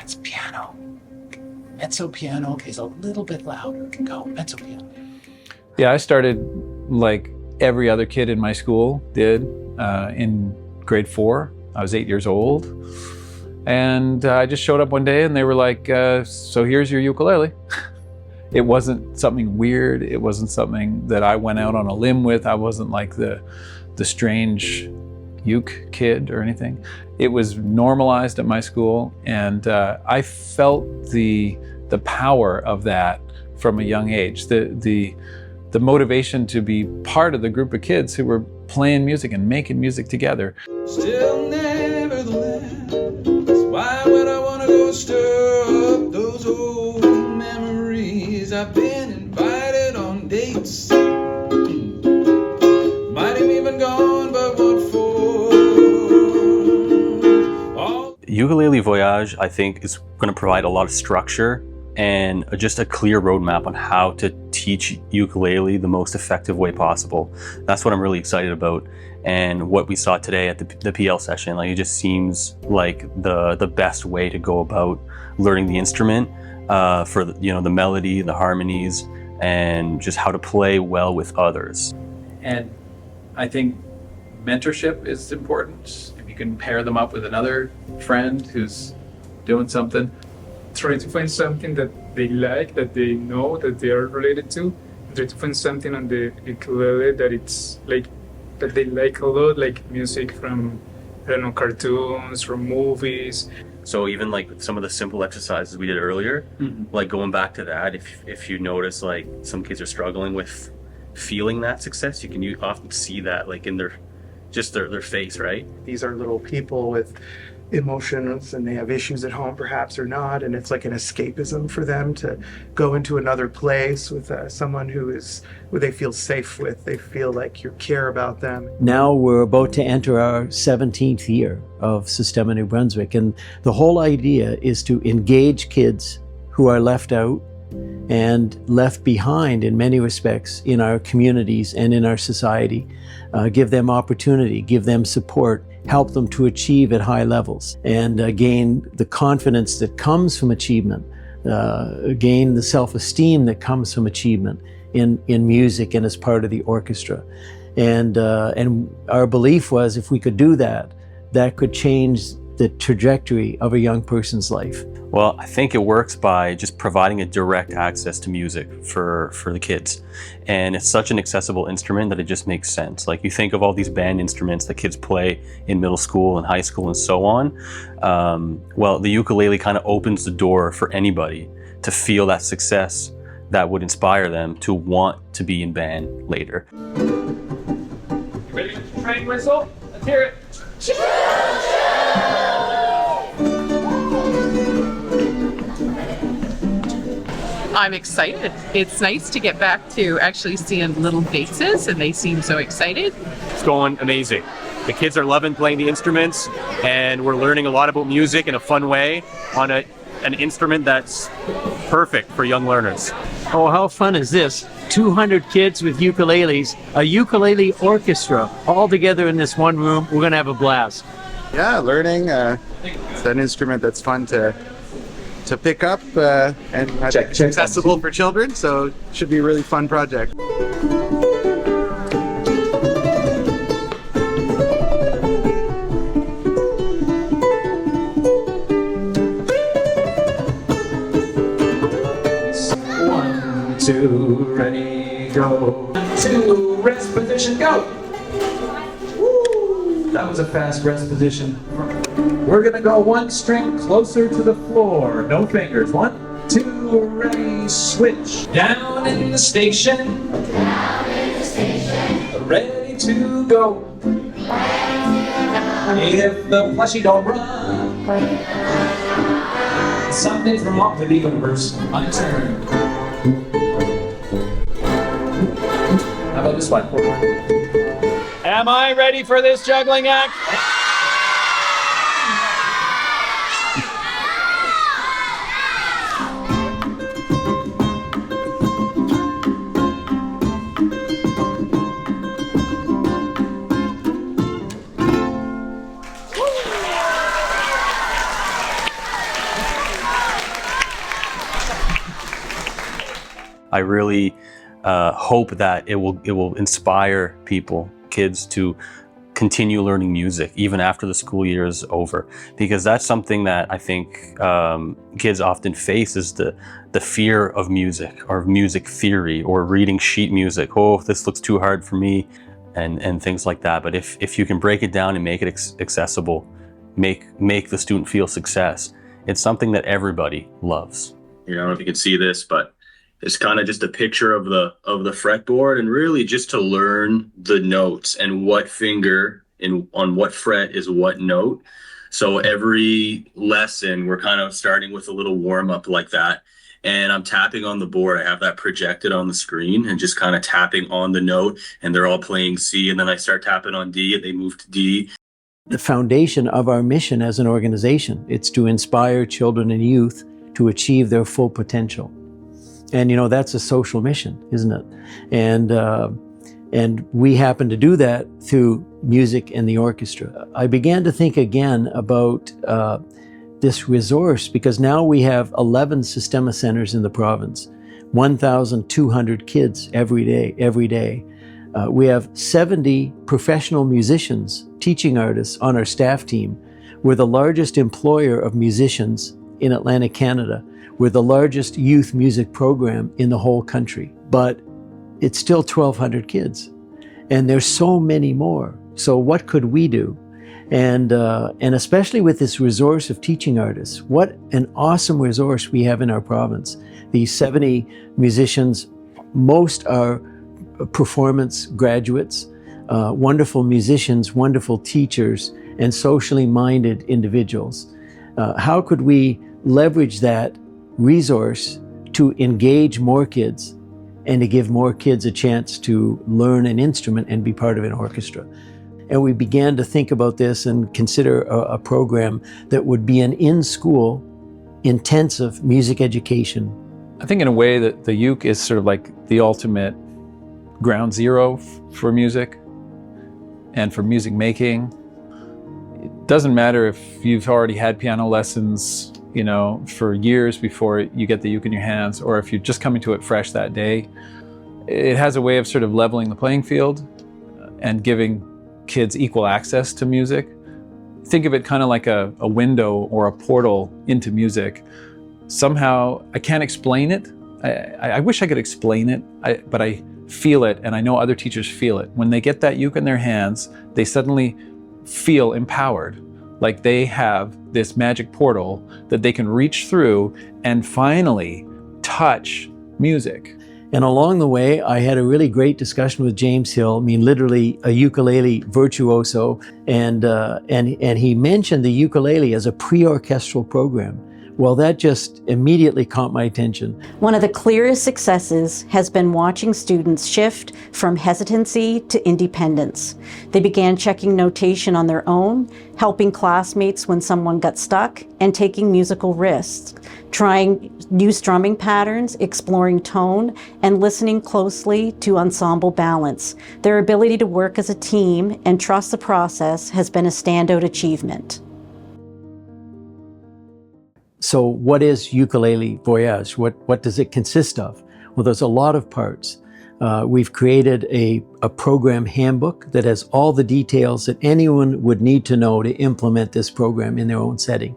That's piano. Mezzo piano. Okay, it's a little bit louder. Go, mezzo piano. Yeah, I started like every other kid in my school did in grade 4. I was 8 years old. And I just showed up one day and they were like, so here's your ukulele. It wasn't something weird. It wasn't something that I went out on a limb with. I wasn't like the strange uke kid or anything. It was normalized at my school, and I felt the power of that from a young age. The motivation to be part of the group of kids who were playing music and making music together. Still nevertheless, why would I want to go stir up those old memories? I've been invited on dates, might have even gone, but what for? Ukulele Voyage, I think, is going to provide a lot of structure and just a clear roadmap on how to teach ukulele the most effective way possible. That's what I'm really excited about. And what we saw today at the PL session, like, it just seems like the best way to go about learning the instrument for the melody, the harmonies, and just how to play well with others. And I think mentorship is important. If you can pair them up with another friend who's doing something. Try to find something that they like, that they know, that they are related to. Try to find something on the ukulele that it's like, that they like a lot, like music from, I don't know, cartoons, from movies. So even like some of the simple exercises we did earlier, like going back to that, if you notice like some kids are struggling with feeling that success, you often see that like in their face, right? These are little people with emotions, and they have issues at home perhaps or not, and it's like an escapism for them to go into another place with someone who they feel safe with. They feel like you care about them. Now we're about to enter our 17th year of Sistema New Brunswick, and the whole idea is to engage kids who are left out and left behind in many respects in our communities and in our society. Give them opportunity, give them support, help them to achieve at high levels, and gain the confidence that comes from achievement, gain the self-esteem that comes from achievement in music and as part of the orchestra. And our belief was, if we could do that, that could change the trajectory of a young person's life. Well, I think it works by just providing a direct access to music for the kids. And it's such an accessible instrument that it just makes sense. Like, you think of all these band instruments that kids play in middle school and high school and so on. Well, the ukulele kind of opens the door for anybody to feel that success that would inspire them to want to be in band later. You ready with the train whistle? Let's hear it. I'm excited. It's nice to get back to actually seeing little faces, and they seem so excited. It's going amazing. The kids are loving playing the instruments, and we're learning a lot about music in a fun way on an instrument that's perfect for young learners. Oh, how fun is this? 200 kids with ukuleles, a ukulele orchestra, all together in this one room. We're gonna have a blast. Yeah, learning. It's an instrument that's fun to pick up and accessible for children, so it should be a really fun project. One, two, ready, go. 2, rest position, go. Woo, that was a fast rest position. We're gonna go 1 string closer to the floor. No fingers. 1, 2, ready, switch. Down in the station. Ready to go. If the plushie don't run, something's wrong with the universe. My turn. How about this one? Am I ready for this juggling act? I really hope that it will inspire kids to continue learning music even after the school year is over, because that's something that I think kids often face, is the fear of music or music theory or reading sheet music. Oh, this looks too hard for me, and things like that. But if you can break it down and make it accessible, make the student feel success, it's something that everybody loves. I don't know if you can see this, but it's kind of just a picture of the fretboard, and really just to learn the notes and what finger on what fret is what note. So every lesson we're kind of starting with a little warm up like that, and I'm tapping on the board. I have that projected on the screen and just kind of tapping on the note, and they're all playing C, and then I start tapping on D and they move to D. The foundation of our mission as an organization, it's to inspire children and youth to achieve their full potential. And that's a social mission, isn't it? And we happen to do that through music and the orchestra. I began to think again about this resource, because now we have 11 Sistema centers in the province, 1,200 kids every day. We have 70 professional musicians, teaching artists on our staff team. We're the largest employer of musicians in Atlantic Canada. We're the largest youth music program in the whole country, but it's still 1,200 kids, and there's so many more. So what could we do? And especially with this resource of teaching artists, what an awesome resource we have in our province. These 70 musicians, most are performance graduates, wonderful musicians, wonderful teachers, and socially minded individuals. How could we leverage that resource to engage more kids and to give more kids a chance to learn an instrument and be part of an orchestra? And we began to think about this and consider a program that would be an in-school intensive music education. I think in a way that the uke is sort of like the ultimate ground zero for music and for music making. It doesn't matter if you've already had piano lessons, for years before you get the uke in your hands, or if you're just coming to it fresh that day. It has a way of sort of leveling the playing field and giving kids equal access to music. Think of it kind of like a window or a portal into music. Somehow, I can't explain it. I wish I could explain it, but I feel it, and I know other teachers feel it. When they get that uke in their hands, they suddenly feel empowered, like they have this magic portal that they can reach through and finally touch music. And along the way, I had a really great discussion with James Hill, literally a ukulele virtuoso, and he mentioned the ukulele as a pre-orchestral program. Well, that just immediately caught my attention. One of the clearest successes has been watching students shift from hesitancy to independence. They began checking notation on their own, helping classmates when someone got stuck, and taking musical risks, trying new strumming patterns, exploring tone, and listening closely to ensemble balance. Their ability to work as a team and trust the process has been a standout achievement. So what is Ukulele Voyage? What does it consist of? Well, there's a lot of parts. We've created a program handbook that has all the details that anyone would need to know to implement this program in their own setting.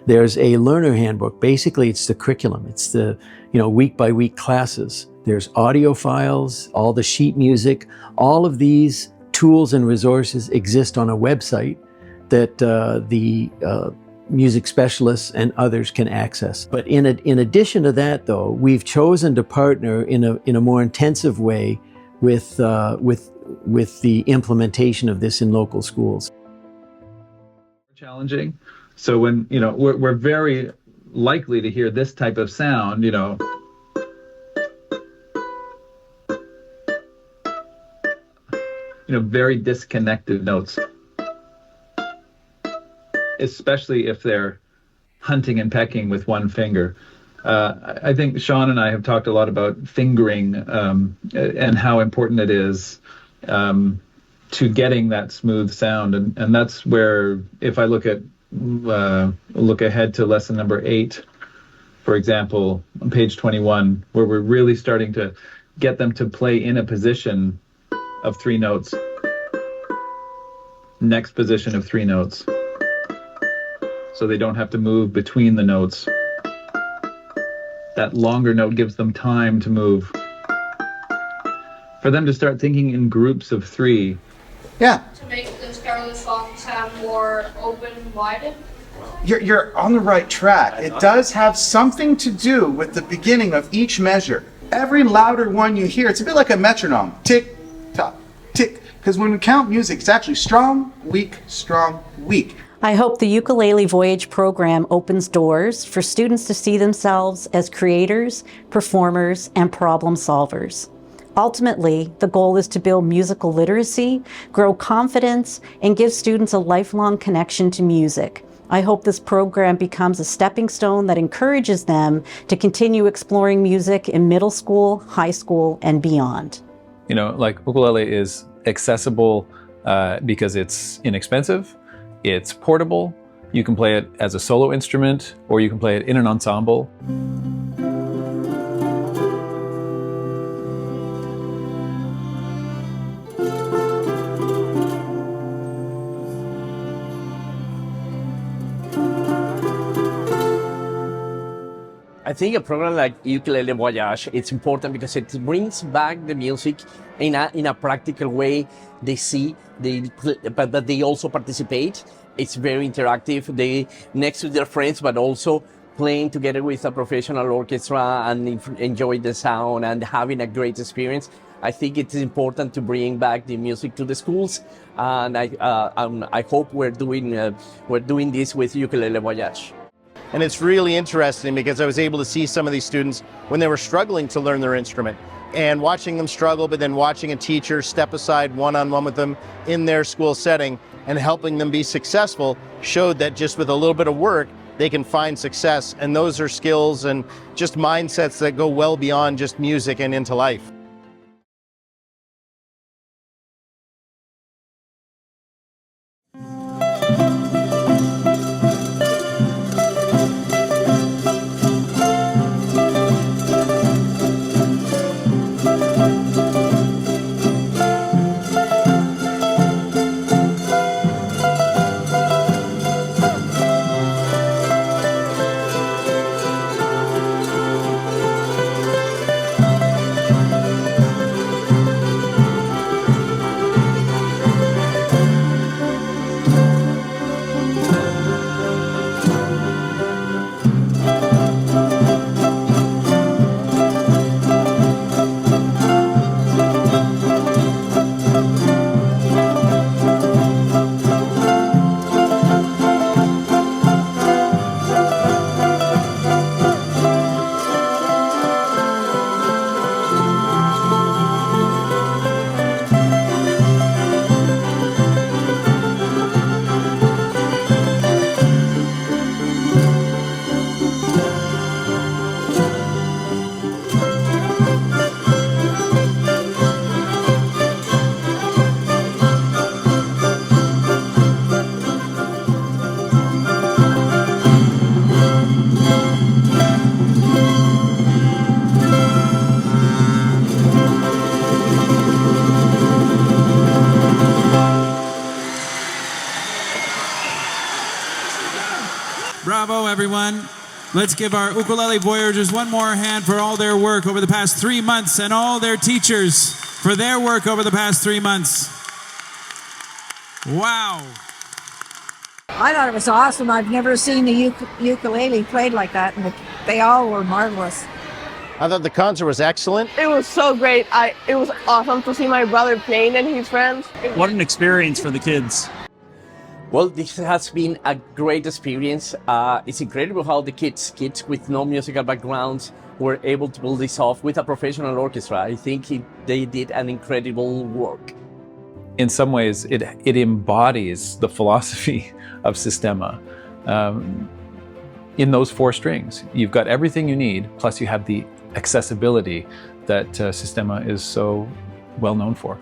There's a learner handbook. Basically, it's the curriculum. It's the week by week classes. There's audio files, all the sheet music. All of these tools and resources exist on a website that the music specialists and others can access. But in addition to that, though, we've chosen to partner in a more intensive way with the implementation of this in local schools. Challenging. So when we're very likely to hear this type of sound, very disconnected notes. Especially if they're hunting and pecking with one finger. I think Sean and I have talked a lot about fingering and how important it is to getting that smooth sound, and that's where, if I look ahead to lesson number 8, For example, on page 21, where we're really starting to get them to play in a position of 3 notes, next position of 3 notes, so they don't have to move between the notes. That longer note gives them time to move. For them to start thinking in groups of 3. Yeah. To make those careless songs have more open-minded? You're on the right track. It does have something to do with the beginning of each measure. Every louder one you hear, it's a bit like a metronome. Tick, tock, tick. Because when we count music, it's actually strong, weak, strong, weak. I hope the Ukulele Voyage program opens doors for students to see themselves as creators, performers, and problem solvers. Ultimately, the goal is to build musical literacy, grow confidence, and give students a lifelong connection to music. I hope this program becomes a stepping stone that encourages them to continue exploring music in middle school, high school, and beyond. You know, like ukulele is accessible because it's inexpensive, it's portable, you can play it as a solo instrument, or you can play it in an ensemble. I think a program like Ukulele Voyage, it's important because it brings back the music in a practical way. They see, but they also participate. It's very interactive. They next to their friends, but also playing together with a professional orchestra and enjoy the sound and having a great experience. I think it's important to bring back the music to the schools, and I hope we're doing this with Ukulele Voyage. And it's really interesting because I was able to see some of these students when they were struggling to learn their instrument, and watching them struggle, but then watching a teacher step aside one-on-one with them in their school setting and helping them be successful showed that just with a little bit of work, they can find success. And those are skills and just mindsets that go well beyond just music and into life. Bravo, everyone. Let's give our Ukulele Voyagers one more hand for all their work over the past 3 months, and all their teachers for their work over the past 3 months. Wow. I thought it was awesome. I've never seen the ukulele played like that, and they all were marvelous. I thought the concert was excellent. It was so great. It was awesome to see my brother playing and his friends. What an experience for the kids. Well, this has been a great experience. It's incredible how the kids with no musical backgrounds were able to pull this off with a professional orchestra. I think they did an incredible work. In some ways, it embodies the philosophy of Sistema. In those 4 strings, you've got everything you need, plus you have the accessibility that Sistema is so well known for.